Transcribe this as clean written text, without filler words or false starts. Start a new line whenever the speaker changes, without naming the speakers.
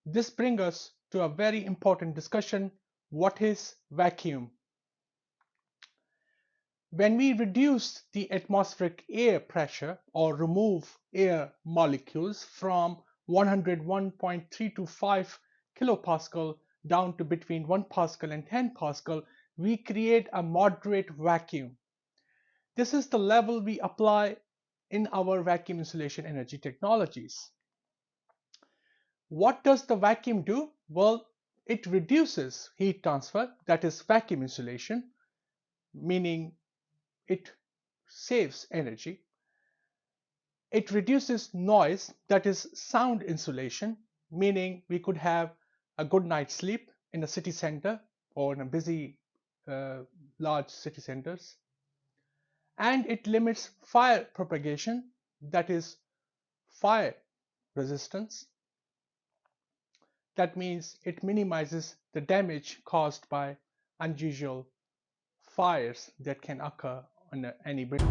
This brings us to a very important discussion. What is vacuum? When we reduce the atmospheric air pressure or remove air molecules from 101.325 kilopascal down to between 1 pascal and 10 pascal, we create a moderate vacuum. This is the level we apply in our vacuum insulation energy technologies. What does the vacuum do? Well, it reduces heat transfer, that is vacuum insulation, meaning it saves energy. It reduces noise, that is sound insulation, meaning we could have a good night's sleep in a city center or in a busy large city centers. And it limits fire propagation, that is fire resistance. That means it minimizes the damage caused by unusual fires that can occur on any building.